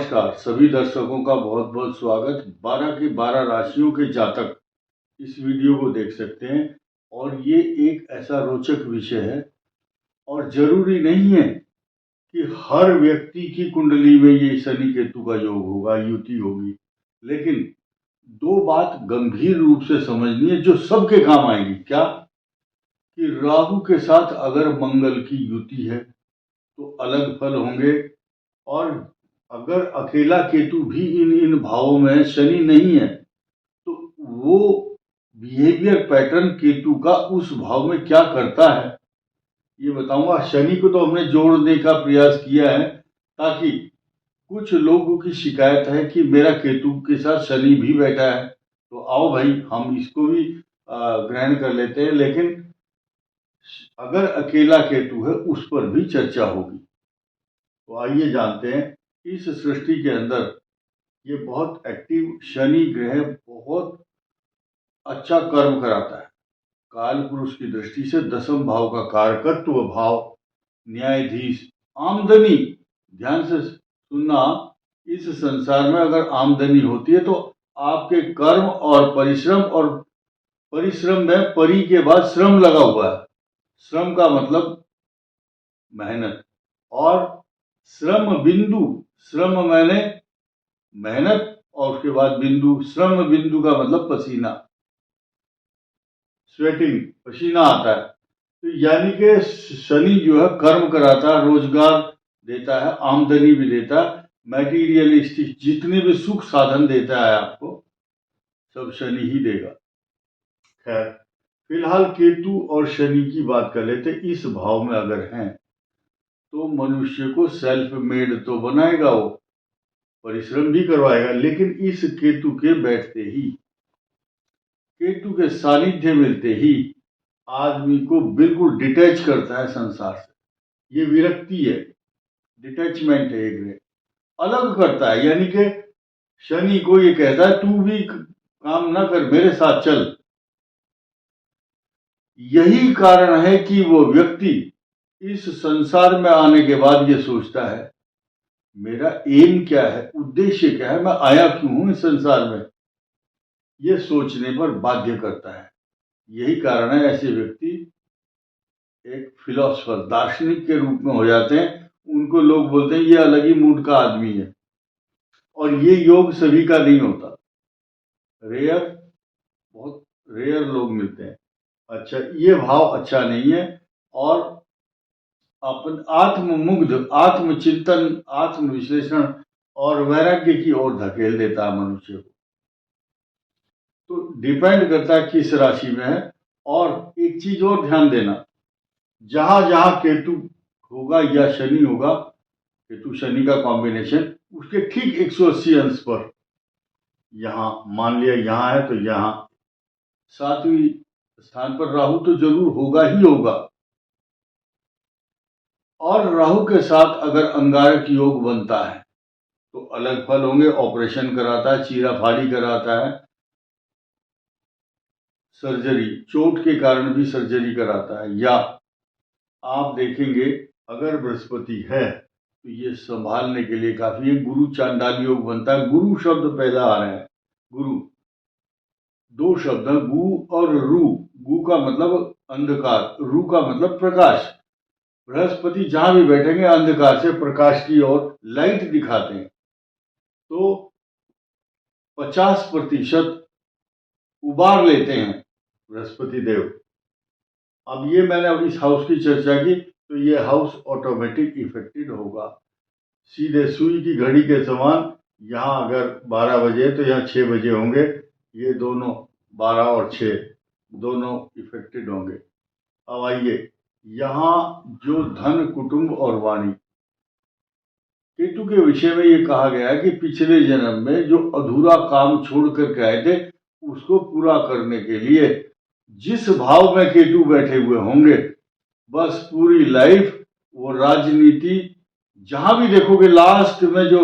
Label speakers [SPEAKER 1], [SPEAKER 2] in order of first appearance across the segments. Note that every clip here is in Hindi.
[SPEAKER 1] नमस्कार सभी दर्शकों का बहुत बहुत स्वागत। 12 की 12 राशियों के जातक इस वीडियो को देख सकते हैं और ये एक ऐसा रोचक विषय है और जरूरी नहीं है कि हर व्यक्ति की कुंडली में ये शनि केतु का योग होगा, युति होगी, लेकिन दो बात गंभीर रूप से समझनी है जो सबके काम आएगी। क्या कि राहु के साथ अगर मंगल की युति है तो अलग फल होंगे, और अगर अकेला केतु भी इन भावों में है, शनि नहीं है, तो वो बिहेवियर पैटर्न केतु का उस भाव में क्या करता है ये बताऊंगा। शनि को तो हमने जोड़ने का प्रयास किया है ताकि कुछ लोगों की शिकायत है कि मेरा केतु के साथ शनि भी बैठा है, तो आओ भाई हम इसको भी ग्रहण कर लेते हैं, लेकिन अगर अकेला केतु है उस पर भी चर्चा होगी। तो आइए जानते हैं। इस सृष्टि के अंदर ये बहुत एक्टिव शनि ग्रह बहुत अच्छा कर्म कराता है। काल पुरुष की दृष्टि से 10वें भाव का कारकत्व भाव, न्यायाधीश, आमदनी। ध्यान से सुनना, इस संसार में अगर आमदनी होती है तो आपके कर्म और परिश्रम में परि के बाद श्रम लगा हुआ है। श्रम का मतलब मेहनत, और श्रम बिंदु, श्रम मैंने मेहनत और उसके बाद बिंदु, श्रम बिंदु का मतलब पसीना, स्वेटिंग, पसीना आता है। तो यानी कि शनि जो है कर्म कराता है, रोजगार देता है, आमदनी भी देता है, मैटीरियलिस्टिक जितने भी सुख साधन देता है आपको सब शनि ही देगा। खैर, फिलहाल केतु और शनि की बात कर लेते। इस भाव में अगर हैं तो मनुष्य को सेल्फ मेड तो बनाएगा, वो परिश्रम भी करवाएगा, लेकिन इस केतु के बैठते ही, केतु के सानिध्य मिलते ही आदमी को बिल्कुल डिटैच करता है संसार से। ये विरक्ति है, डिटैचमेंट है, एक अलग करता है। यानी कि शनि को ये कहता है तू भी काम ना कर, मेरे साथ चल। यही कारण है कि वो व्यक्ति इस संसार में आने के बाद ये सोचता है मेरा एम क्या है, उद्देश्य क्या है, मैं आया क्यों हूं इस संसार में। ये सोचने पर बाध्य करता है। यही कारण है ऐसे व्यक्ति एक फिलोसफर, दार्शनिक के रूप में हो जाते हैं। उनको लोग बोलते हैं ये अलग ही मूड का आदमी है, और ये योग सभी का नहीं होता। रेयर, बहुत रेयर लोग मिलते हैं। अच्छा, ये भाव अच्छा नहीं है और अपन आत्ममुग्ध, आत्मचिंतन, आत्मविश्लेषण और वैराग्य की ओर धकेल देता है मनुष्य को। तो डिपेंड करता है किस राशि में है। और एक चीज और ध्यान देना, जहां जहां केतु होगा या शनि होगा, केतु शनि का कॉम्बिनेशन, उसके ठीक 180 अंश पर, यहां मान लिया यहां है तो यहां 7वें स्थान पर राहु तो जरूर होगा ही होगा। और राहु के साथ अगर अंगारक योग बनता है तो अलग फल होंगे। ऑपरेशन कराता है, चीरा फाड़ी कराता है, सर्जरी, चोट के कारण भी सर्जरी कराता है। या आप देखेंगे अगर बृहस्पति है तो ये संभालने के लिए काफी है। गुरु चांडाल योग बनता है। गुरु शब्द पहला आ रहा है। गुरु, दो शब्द है, गु और रू। गु का मतलब अंधकार, रू का मतलब प्रकाश। बृहस्पति जहां भी बैठेंगे अंधकार से प्रकाश की ओर लाइट दिखाते हैं। तो 50% उबार लेते हैं बृहस्पति देव। अब ये मैंने अब इस हाउस की चर्चा की तो ये हाउस ऑटोमेटिक इफेक्टेड होगा। सीधे सुई की घड़ी के समान, यहाँ अगर 12 बजे तो यहाँ 6 बजे होंगे। ये दोनों 12 और 6 दोनों इफेक्टेड होंगे। अब आइए, यहाँ जो धन, कुटुंब और वाणी, केतु के विषय में ये कहा गया है कि पिछले जन्म में जो अधूरा काम छोड़ कर के आए थे उसको पूरा करने के लिए जिस भाव में केतु बैठे हुए होंगे, बस पूरी लाइफ वो राजनीति, जहां भी देखोगे लास्ट में जो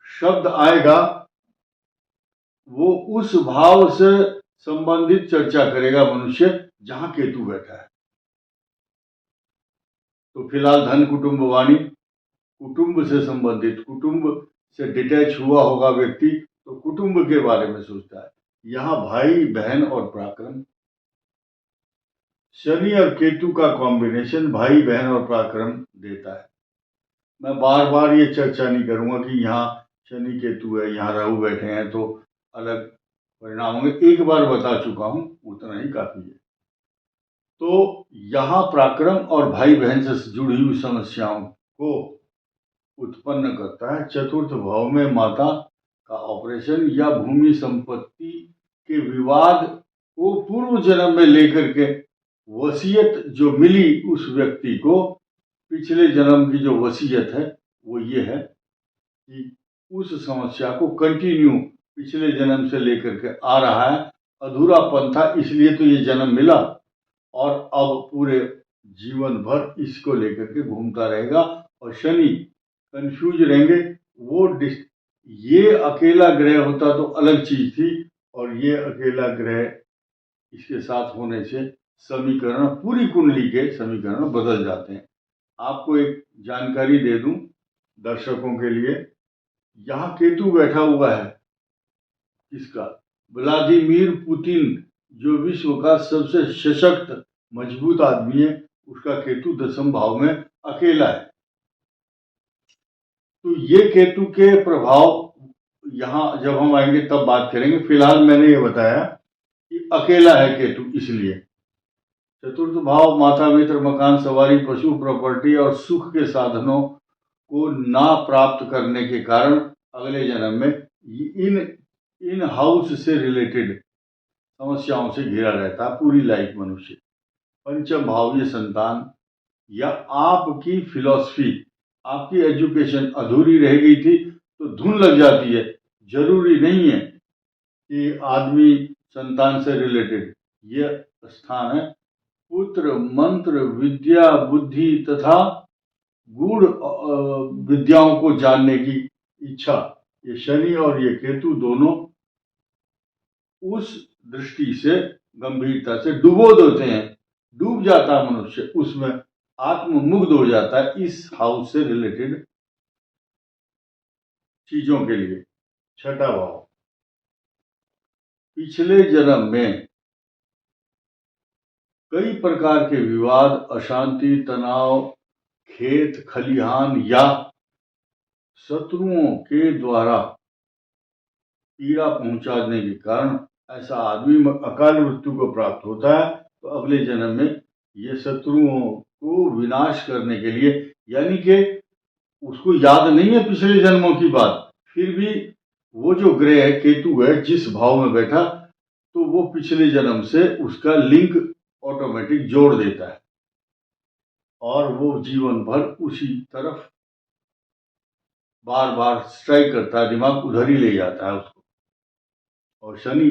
[SPEAKER 1] शब्द आएगा वो उस भाव से संबंधित चर्चा करेगा मनुष्य जहां केतु बैठा है। तो फिलहाल धन, कुटुंब, वाणी, कुटुंब से संबंधित, कुटुंब से डिटैच हुआ होगा व्यक्ति तो कुटुंब के बारे में सोचता है। यहाँ भाई बहन और पराक्रम, शनि और केतु का कॉम्बिनेशन भाई बहन और पराक्रम देता है। मैं बार बार ये चर्चा नहीं करूंगा कि यहाँ शनि केतु है, यहाँ राहु बैठे हैं तो अलग परिणाम होंगे, एक बार बता चुका हूं, उतना ही काफी है। तो यहाँ पराक्रम और भाई बहन से जुड़ी हुई समस्याओं को उत्पन्न करता है। चतुर्थ भाव में माता का ऑपरेशन या भूमि संपत्ति के विवाद को पूर्व जन्म में लेकर के वसीयत जो मिली उस व्यक्ति को, पिछले जन्म की जो वसीयत है वो ये है कि उस समस्या को कंटिन्यू पिछले जन्म से लेकर के आ रहा है, अधूरापन था इसलिए तो ये जन्म मिला और अब पूरे जीवन भर इसको लेकर के घूमता रहेगा। और शनि कंफ्यूज रहेंगे। वो ये अकेला ग्रह होता तो अलग चीज थी, और ये अकेला ग्रह इसके साथ होने से समीकरण, पूरी कुंडली के समीकरण बदल जाते हैं। आपको एक जानकारी दे दूं दर्शकों के लिए, यहाँ केतु बैठा हुआ है किसका, व्लादिमीर पुतिन, जो विश्व का सबसे सशक्त मजबूत आदमी है, उसका केतु 10वें भाव में अकेला है। तो ये केतु के प्रभाव यहाँ जब हम आएंगे तब बात करेंगे। फिलहाल मैंने ये बताया कि अकेला है केतु इसलिए। चतुर्थ भाव माता मित्र मकान सवारी पशु प्रॉपर्टी और सुख के साधनों को ना प्राप्त करने के कारण अगले जन्म में इन हाउस से रिलेटेड समस्याओं से घिरा रहता है पूरी लाइफ मनुष्य। पंचम भाव ये संतान या आपकी फिलॉसफी, आपकी एजुकेशन अधूरी रह गई थी तो धुन लग जाती है। जरूरी नहीं है कि आदमी संतान से रिलेटेड, ये स्थान है पुत्र मंत्र विद्या बुद्धि तथा गूढ़ विद्याओं को जानने की इच्छा। ये शनि और ये केतु दोनों उस दृष्टि से गंभीरता से डुबो देते हैं, डूब जाता है मनुष्य उसमें, आत्ममुग्ध हो जाता है इस हाउस से रिलेटेड चीजों के लिए। छठा भाव, पिछले जन्म में कई प्रकार के विवाद, अशांति, तनाव, खेत खलिहान या शत्रुओं के द्वारा पीड़ा पहुंचाने के कारण ऐसा आदमी अकाल मृत्यु को प्राप्त होता है। तो अगले जन्म में ये शत्रुओं को विनाश करने के लिए, यानी कि उसको याद नहीं है पिछले जन्मों की बात, फिर भी वो जो ग्रह है केतु है जिस भाव में बैठा, तो वो पिछले जन्म से उसका लिंक ऑटोमेटिक जोड़ देता है और वो जीवन भर उसी तरफ बार बार स्ट्राइक करता है, दिमाग उधर ही ले जाता है उसको। और शनि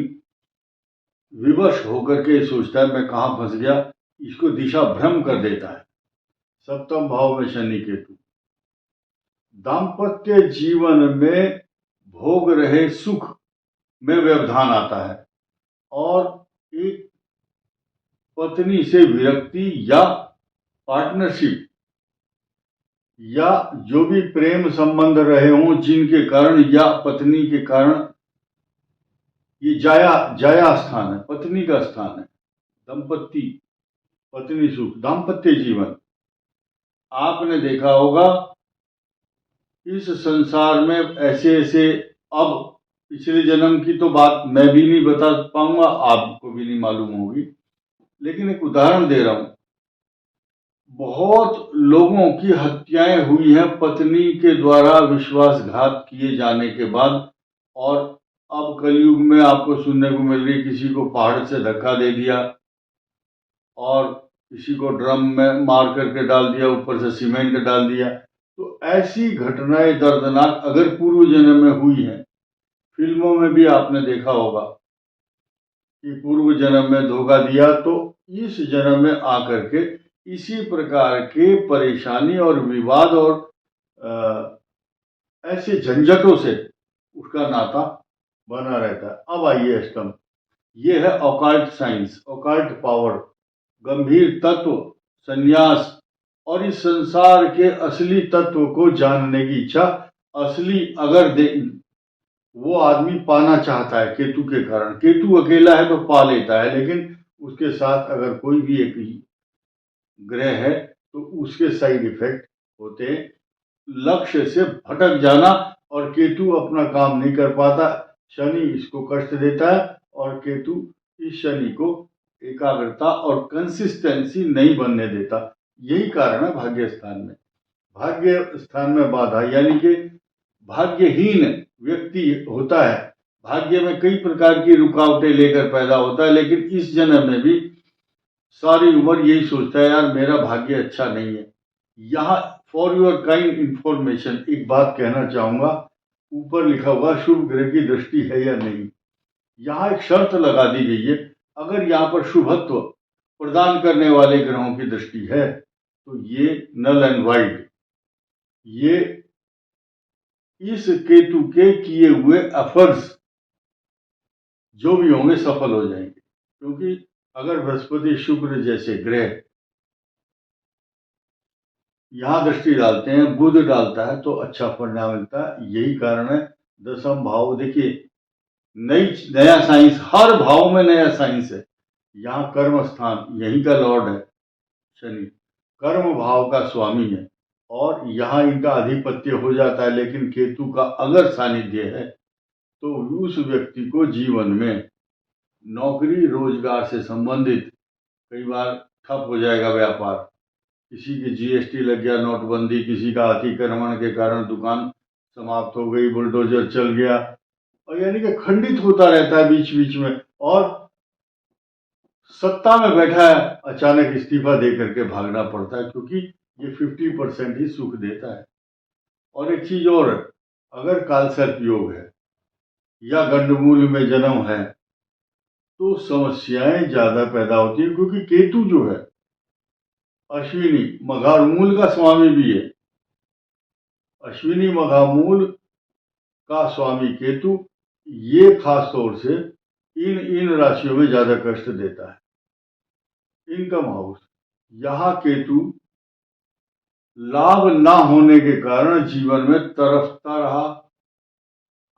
[SPEAKER 1] विवश होकर के सोचता है मैं कहाँ फंस गया, इसको दिशा भ्रम कर देता है। सप्तम भाव में शनि केतु, दाम्पत्य जीवन में भोग रहे सुख में व्यवधान आता है और एक पत्नी से विरक्ति या पार्टनरशिप या जो भी प्रेम संबंध रहे हों जिनके कारण या पत्नी के कारण, ये जाया स्थान है, पत्नी का स्थान है, दंपत्ति पत्नी सुख, दाम्पत्य जीवन। आपने देखा होगा इस संसार में ऐसे ऐसे, अब पिछले जन्म की तो बात मैं भी नहीं बता पाऊंगा, आपको भी नहीं मालूम होगी, लेकिन एक उदाहरण दे रहा हूं। बहुत लोगों की हत्याएं हुई हैं पत्नी के द्वारा विश्वासघात किए जाने के बाद, और अब कलयुग में आपको सुनने को मिल रही किसी को पहाड़ से धक्का दे दिया और किसी को ड्रम में मार करके डाल दिया, ऊपर से सीमेंट डाल दिया। तो ऐसी घटनाएं दर्दनाक अगर पूर्व जन्म में हुई हैं, फिल्मों में भी आपने देखा होगा कि पूर्व जन्म में धोखा दिया तो इस जन्म में आकर के इसी प्रकार के परेशानी और विवाद और ऐसे झंझटों से उसका नाता बना रहता है। अब आइए अष्टम, ये है ऑकल्ट साइंस, ऑकल्ट पावर, गंभीर तत्व, संन्यास और इस संसार के असली तत्व को जानने की इच्छा। असली अगर वो आदमी पाना चाहता है केतु के कारण, केतु अकेला है तो पा लेता है, लेकिन उसके साथ अगर कोई भी एक ग्रह है तो उसके साइड इफेक्ट होते हैं, लक्ष्य से भटक जाना, और केतु अपना काम नहीं कर पाता, शनि इसको कष्ट देता है, और केतु इस शनि को एकाग्रता और कंसिस्टेंसी नहीं बनने देता। यही कारण है भाग्य स्थान में बाधा, यानी कि भाग्यहीन व्यक्ति होता है, भाग्य में कई प्रकार की रुकावटें लेकर पैदा होता है, लेकिन इस जन्म में भी सारी उम्र यही सोचता है, यार मेरा भाग्य अच्छा नहीं है। यहाँ फॉर योर काइंड इंफॉर्मेशन एक बात कहना चाहूंगा, ऊपर लिखा हुआ शुभ ग्रह की दृष्टि है या नहीं, यहाँ एक शर्त लगा दी गई है, अगर यहाँ पर शुभत्व प्रदान करने वाले ग्रहों की दृष्टि है तो ये नल एंड वाइड, ये इस केतु के किए हुए एफर्ट्स जो भी होंगे सफल हो जाएंगे, क्योंकि अगर बृहस्पति शुक्र जैसे ग्रह यहां दृष्टि डालते हैं, बुध डालता है तो अच्छा परिणाम मिलता है। यही कारण है दसम भाव, देखिए नया साइंस, हर भाव में नया साइंस है। यहाँ कर्म स्थान, यही का लॉर्ड है शनि, कर्म भाव का स्वामी है, और यहाँ इनका अधिपत्य हो जाता है, लेकिन केतु का अगर सानिध्य है तो उस व्यक्ति को जीवन में नौकरी रोजगार से संबंधित कई बार ठप हो जाएगा व्यापार, किसी की जीएसटी लग गया, नोटबंदी, किसी का अतिक्रमण के कारण दुकान समाप्त हो गई, बुलडोजर चल गया, और यानी कि खंडित होता रहता है बीच बीच में, और सत्ता में बैठा है अचानक इस्तीफा दे करके भागना पड़ता है, क्योंकि ये 50% ही सुख देता है। और एक चीज और, अगर कालसर्प योग है या गंडमूल में जन्म है तो समस्याएं ज्यादा पैदा होती है, क्योंकि केतु जो है अश्विनी मघामूल का स्वामी भी है, अश्विनी मघामूल का स्वामी केतु, ये खास तौर से इन राशियों में ज्यादा कष्ट देता है। इनकम हाउस, यहां केतु लाभ ना होने के कारण जीवन में तरफता रहा।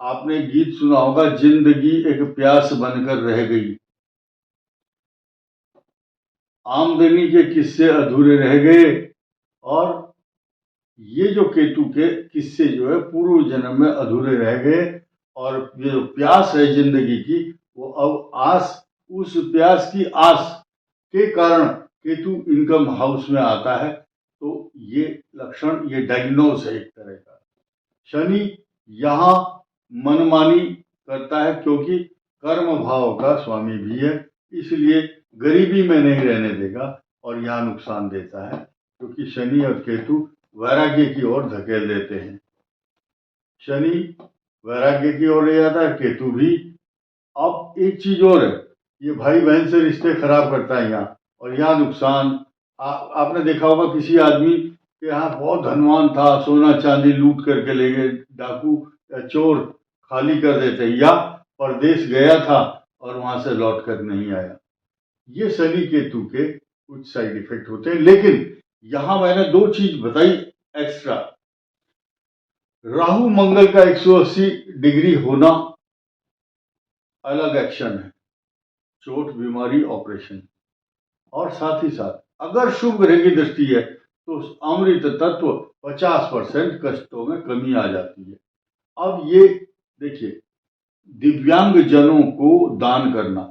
[SPEAKER 1] आपने गीत सुना होगा, जिंदगी एक प्यास बनकर रह गई, आमदनी के किस्से अधूरे रह गए, और ये जो केतु के किस्से जो है पूर्व जन्म में अधूरे रह गए, और ये जो प्यास है जिंदगी की, वो अब आस, उस प्यास की आस के कारण केतु इनकम हाउस में आता है। तो ये लक्षण, ये डायग्नोस है एक तरह का। शनि यहाँ मनमानी करता है, क्योंकि कर्म भाव का स्वामी भी है, इसलिए गरीबी में नहीं रहने देगा, और यहाँ नुकसान देता है, क्योंकि शनि और केतु वैराग्य की ओर धकेल देते हैं। शनि वैराग्य की ओर ले जाता है, केतु भी। अब एक चीज और है, ये भाई बहन से रिश्ते खराब करता है यहाँ, और यहाँ नुकसान। आपने देखा होगा किसी आदमी के यहाँ बहुत धनवान था, सोना चांदी लूट करके ले गए, डाकू या चोर खाली कर देते, या परदेश गया था और वहां से लौट कर नहीं आया। ये शनि केतु के कुछ साइड इफेक्ट होते हैं, लेकिन यहां मैंने दो चीज बताई एक्स्ट्रा। राहु मंगल का 180 डिग्री होना अलग एक्शन है, चोट बीमारी ऑपरेशन, और साथ ही साथ अगर शुभ ग्रह की दृष्टि है तो अमृत तत्व 50% कष्टों में कमी आ जाती है। अब ये देखिए, दिव्यांग जनों को दान करना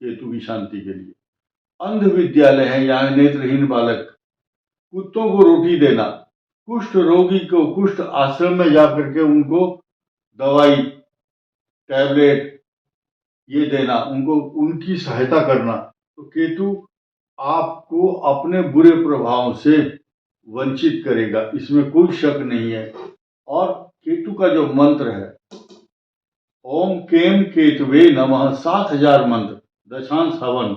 [SPEAKER 1] केतु की शांति के लिए, अंध विद्यालय है यहाँ नेत्रहीन बालक, कुत्तों को रोटी देना, कुष्ठ रोगी को कुष्ठ आश्रम में जाकर के उनको दवाई टैबलेट ये देना, उनको उनकी सहायता करना, तो केतु आपको अपने बुरे प्रभाव से वंचित करेगा, इसमें कोई शक नहीं है। और केतु का जो मंत्र है, ओम केम केतुवे नमः, 7000 मंत्र, दशांश हवन,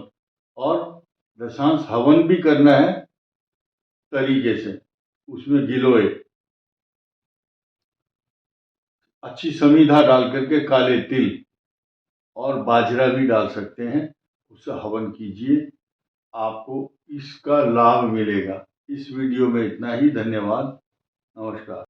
[SPEAKER 1] और दशांश हवन भी करना है तरीके से, उसमें गिलोय अच्छी समीधा डाल करके, काले तिल और बाजरा भी डाल सकते हैं, उससे हवन कीजिए, आपको इसका लाभ मिलेगा। इस वीडियो में इतना ही, धन्यवाद, नमस्कार।